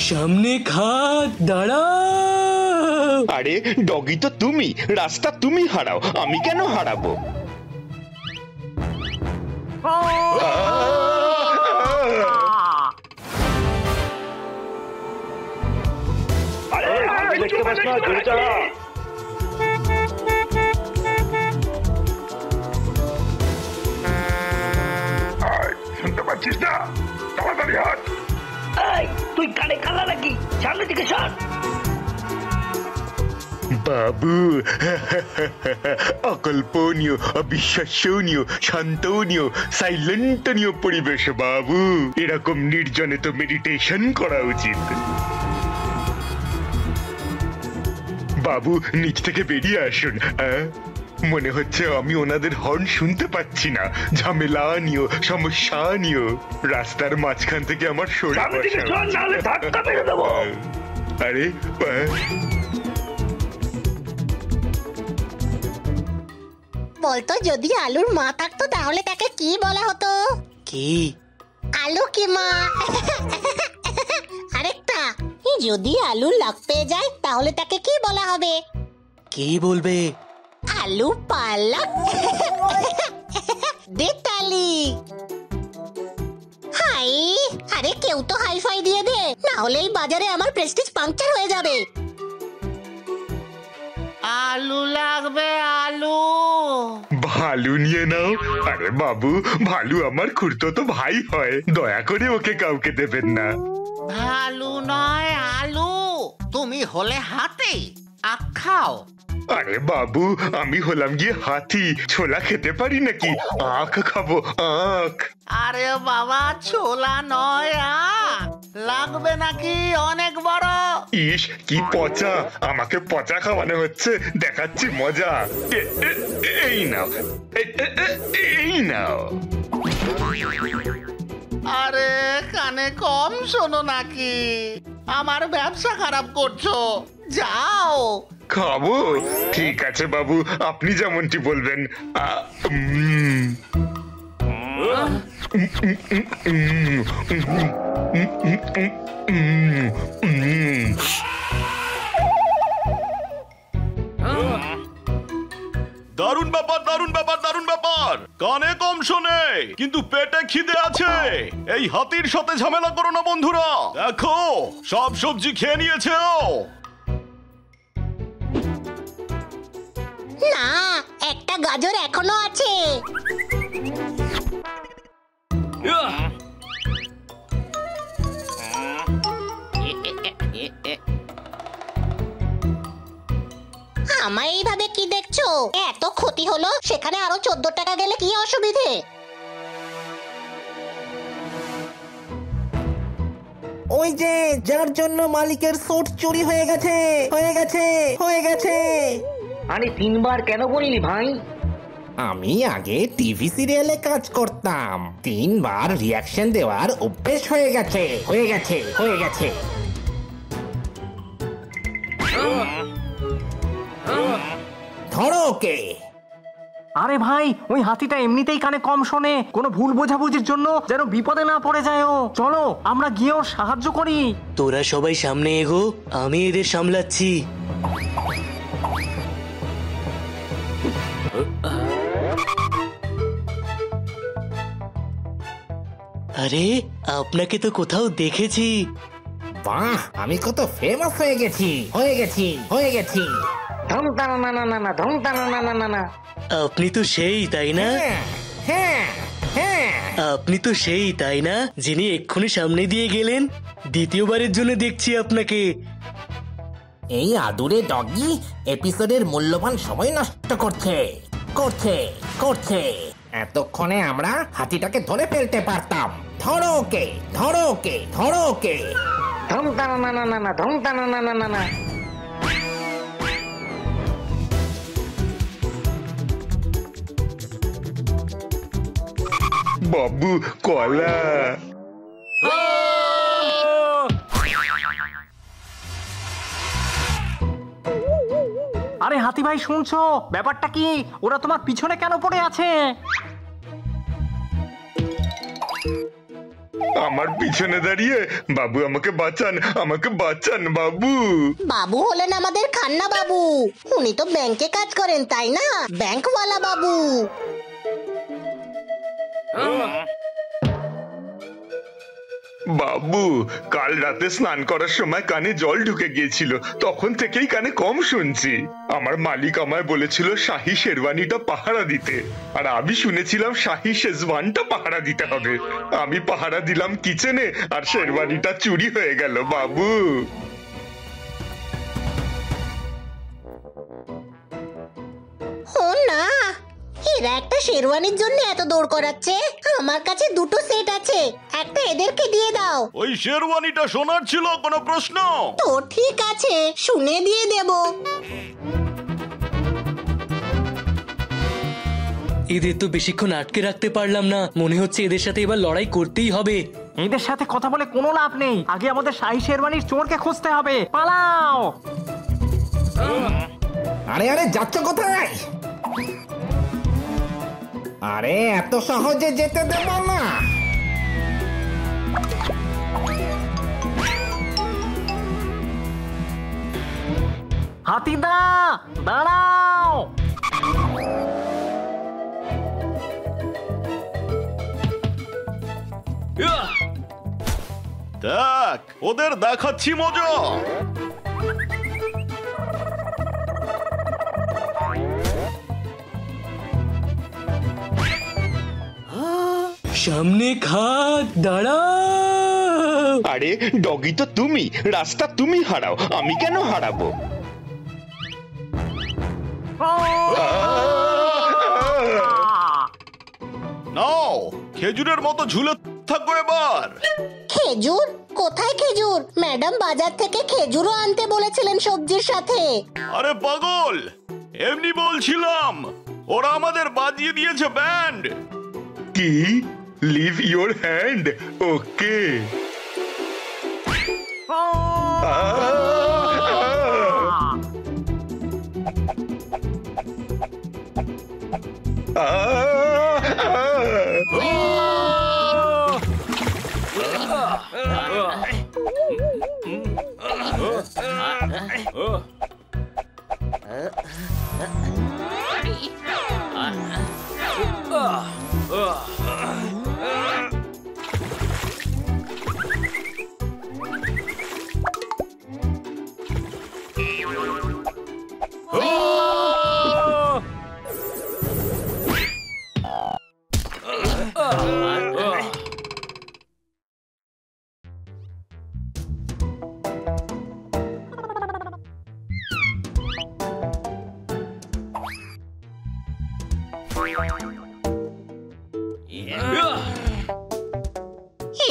সামনে খাট, দাঁড়াও। আরে ডগি তো তুমি, রাস্তা তুমি হারাও, আমি কেন হারাবো? দেখতে পাস না, জোরে চালা। শুনতে পাচ্ছিস না? তাড়াতাড়ি হাট। তুই কানে কালা নাকি? সামনে দিকে সর। বাবু, অকল্পনীয়, অবিশ্বাসনীয়, শান্তনীয়, সাইলেন্টনীয় পরিবেশ বাবু। এরকম নির্জনে তো মেডিটেশন করা উচিত। বাবু নিচ থেকে বেরিয়ে আসুন। মনে হচ্ছে আমি ওনাদের হর্ন শুনতে পাচ্ছি না। ঝামেলা নিও, সমস্যা নিও। রাস্তার মাঝখান থেকে আমার সরে আরে বলতো যদি আলুর মা থাকতো তাহলে তাকে কি বলা হতো? কি? আলু কি মা। আরেকটা, যদি আলুর লাগ পেয়ে যায় তাহলে তাকে কি বলা হবে? কি বলবে? আলু পালক। দেতালি। হাই, আরে কেউ তো হাইফাই দিয়ে দে, না হলে এই বাজারে আমার প্রেস্টিজ পাংচার হয়ে যাবে। আলু লাগবে, আলু। ভালু নিয়ে নাও। আরে বাবু, ভালু আমার খুড়তো ভাই হয়, দয়া করে ওকে কাউকে দেবেন না। ভালু নয়, আলু। তুমি হলে হাতি, আখ খাও। আরে বাবু, আমি হলাম গিয়ে হাতি, ছোলা খেতে পারি নাকি? আখ খাবো, আখ। আরে বাবা, ছোলা নয়, আখ লাগবে নাকি? অনেক বড়। ইস কি পচা, আমাকে পচা খাওয়ানো হচ্ছে। দেখাচ্ছি মজা। এই নাও, এই নাও। আরে কানে কম শোনো নাকি? আমার ব্যবসা খারাপ করছো, যাও। খাবো? ঠিক আছে বাবু, আপনি যেমনটি বলবেন। দারুণ ব্যাপার, দারুণ ব্যাপার, দারুণ ব্যাপার। কানে কম শোনে কিন্তু পেটে খিদে আছে। এই হাতির সাথে ঝামেলা করো না বন্ধুরা। দেখো সব সবজি খেয়ে নিয়েছে ও। না, একটা গাজর এখনো আছে। আমায় এইভাবে কি দেখছো? এত ক্ষতি হলো, সেখানে আরো 14 টাকা গেলে কি অসুবিধে? ওই যে যার জন্য মালিকের সুট চুরি হয়ে গেছে, হয়ে গেছে, হয়ে গেছে। আরে 3 বার কেন বললি ভাই? আমি আগে টিভি সিরিয়ালে কাজ করতাম, 3 বার রিয়াকশন দেওয়ার অভ্যেস হয়ে গেছে, হয়ে গেছে, হয়ে গেছে। ধরো ওকে। আরে ভাই, ওই হাতিটা এমনিতেই কানে কম শোনে, কোনো ভুল বোঝাবুঝির জন্য যেন বিপদে না পড়ে যায় ও। চলো আমরা গিয়ে ওর সাহায্য করি। তোরা সবাই সামনে এগো, আমি এদের সামলাচ্ছি। আরে আপনাকে তো কোথাও দেখেছি। বাহ, আমি কত ফেমাস হয়ে গেছি, হয়ে গেছি, হয়ে গেছি। ধম টানা না না না না, ধম টানা না না না না। আপনি তো সেই, তাই না? হ্যাঁ, হ্যাঁ। আপনি তো সেই, তাই না, যিনি এক্ষুনি সামনে দিয়ে গেলেন? দ্বিতীয়বারের জন্য দেখছি আপনাকে। এই আদুরে ডগি এপিসোডের মূল্যবান সময় নষ্ট করছে, করছে, করছে। এতক্ষণে আমরা হাতিটাকে ধরে ফেলতে পারতাম। ধরো ওকে, ধরো ওকে, ধরো ওকে। ধম টানা না না না না, ধম টানা না না না না। বাবু কলা। আরে হাতি ভাই, শুনছো ব্যাপারটা কি? ওরা তোমার পিছনে কেন পড়ে আছে? আমার পিছনে দাঁড়িয়ে বাবু আমাকে বাঁচান বাবু। বাবু হলেন আমাদের খান্না বাবু। উনি তো ব্যাংকে কাজ করেন, তাই না? ব্যাংকওয়ালা বাবু। বাবু, কাল রাতে স্নান করার সময় কানে জল ঢুকে গিয়েছিল, তখন থেকেই কানে কম শুনছি। আমার মালিক আমায় বলেছিল শাহী শেরওয়ানিটা পাহারা দিতে, আর আমি শুনেছিলাম শাহী শেজওয়ানটা পাহারা দিতে হবে। আমি পাহারা দিলাম কিচেনে, আর শেরওয়ানিটা চুরি হয়ে গেল বাবু। ও না, এরা একটা শেরওয়ানির জন্য এত দৌড় করাচ্ছে। আমার কাছে দুটো সেট আছে, একটা এদেরকে দিয়ে দাও। ওই শেরওয়ানিটা সোনার ছিল, কোনো প্রশ্ন? তো ঠিক আছে, শুনে দিয়ে দেব। এদের তো বেশিক্ষণ আটকে রাখতে পারলাম না, মনে হচ্ছে এদের সাথে এবার লড়াই করতেই হবে। এদের সাথে কথা বলে কোনো লাভ নেই, আগে আমাদের শাহী শেরওয়ানির চোরকে খুঁজতে হবে। পালাও! আরে আরে, যাচ্ছ কোথায়? আরে এত সহজে যেতে দেব না। হাতিদা, দাঁড়াও! দেখ, ওদের দেখাচ্ছি মজা। সামনে খাট, দাঁড়াও। আরে ডগি তো তুমি, রাস্তা তুমি হারাও, আমি কেন হারাবো? নাও, খেজুরের মতো ঝুলে থাকো এবার। খেজুর? কোথায় খেজুর? ম্যাডাম বাজার থেকে খেজুরও আনতে বলেছিলেন সবজির সাথে। আরে পাগল, এমনি বলছিলাম। ওরা আমাদের বাজিয়ে দিয়েছে ব্যান্ড। কি? Leave your hand. ওকে।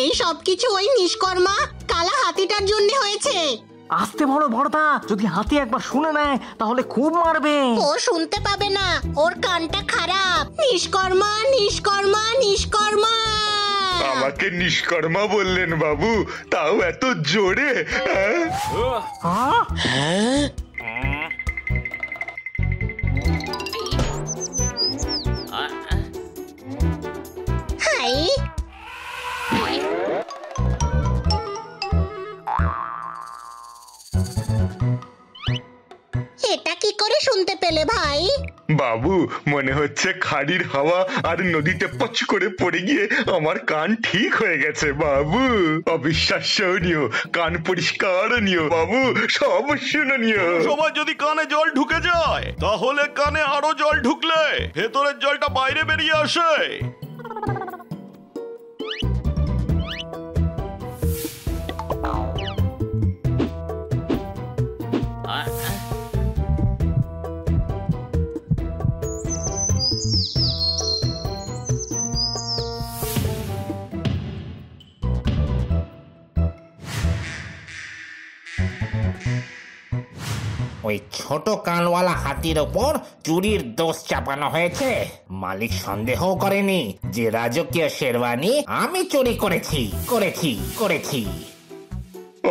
এই সবকিছু ওই নিষ্কর্মা কালা হাতিটার জন্য হয়েছে। আসতে বলো বড়দা, যদি হাতি একবার শুনে নেয় তাহলে খুব মারবে। ও শুনতে পাবে না, ওর কানটা খারাপ। নিষ্কর্মা, নিষ্কর্মা, নিষ্কর্মা। আমাকে নিষ্কর্মা বললেন বাবু, তাও এত জোরে? হ্যাঁ, হাই, এটা কি করে শুনতে পেলে ভাই? বাবু, মনে হচ্ছে খাড়ির হাওয়া আর নদীতে পচ করে পড়ে গিয়ে আমার কান ঠিক হয়ে গেছে বাবু। অবিশ্বাসনীয়, কান পরিষ্কারনীয় বাবু, সব শুননীয়। সময় যদি কানে জল ঢুকে যায়, তাহলে কানে আরো জল ঢুকলে ভেতরের জলটা বাইরে বেরিয়ে আসে। ওই ছোট কানওয়ালা হাতির ওপর চুরির দোষ চাপানো হয়েছে। মালিক সন্দেহ করেনি যে রাজকীয় শেরওয়ানি আমি চুরি করেছি।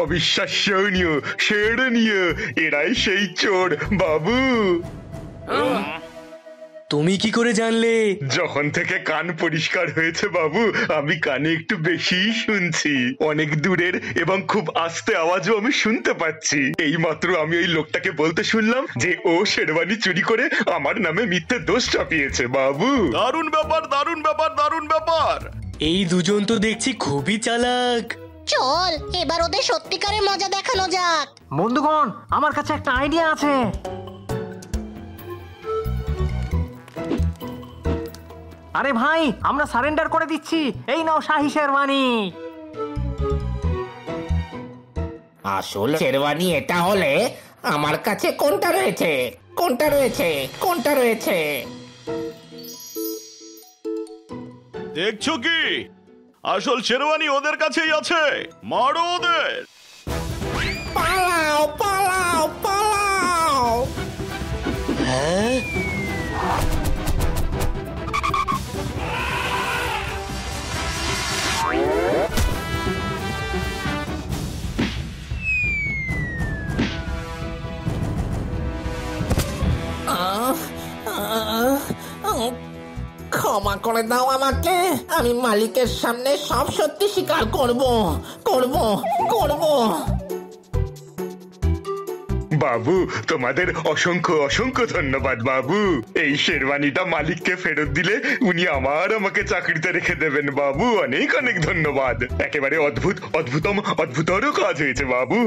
অবিশ্বাসনীয়, শেরনীয়, এরাই সেই চোর বাবু। তুমি কি করে জানলে? যখন থেকে কান পরিষ্কার হয়েছে বাবু, আমি কানে একটু বেশি শুনছি। অনেক দূরের এবং খুব আস্তে আওয়াজও আমি শুনতে পাচ্ছি। এই মাত্র আমি ওই লোকটাকে বলতে শুনলাম যে ও শেরওয়ানি চুরি করে আমার নামে মিথ্যে দোষ চাপিয়েছে বাবু। দারুণ ব্যাপার, দারুণ ব্যাপার, দারুণ ব্যাপার। এই দুজন তো দেখছি খুবই চালাক। চল এবার ওদের সত্যিকারের মজা দেখানো যাক। বন্ধুগণ, আমার কাছে একটা আইডিয়া আছে। আরে ভাই, আমরা সারেন্ডার করে দিচ্ছি। এই নাও শাহী শেরওয়ানি। আসল শেরওয়ানি এটা হলে আমার কাছে কোনটা রয়েছে? কোনটা রয়েছে? কোনটা রয়েছে? দেখছো কি? আসল শেরওয়ানি ওদের কাছেই আছে। মারো ওদের। পালাও, পালাও, পালাও! হ্যাঁ, ক্ষমা করে দাও আমাকে। আমি মালিকের সামনে সব সত্যি স্বীকার করব, করব, করব। বাবু, তোমাদের অসংখ্য অসংখ্য ধন্যবাদ বাবু। এই শেরওয়ানিটা মালিককে ফেরত দিলে উনি আমাকে চাকরিতে রেখে দেবেন বাবু। অনেক অনেক ধন্যবাদ। একেবারে অদ্ভুত, অদ্ভুতম, অদ্ভুতর কাজ হয়েছে বাবু।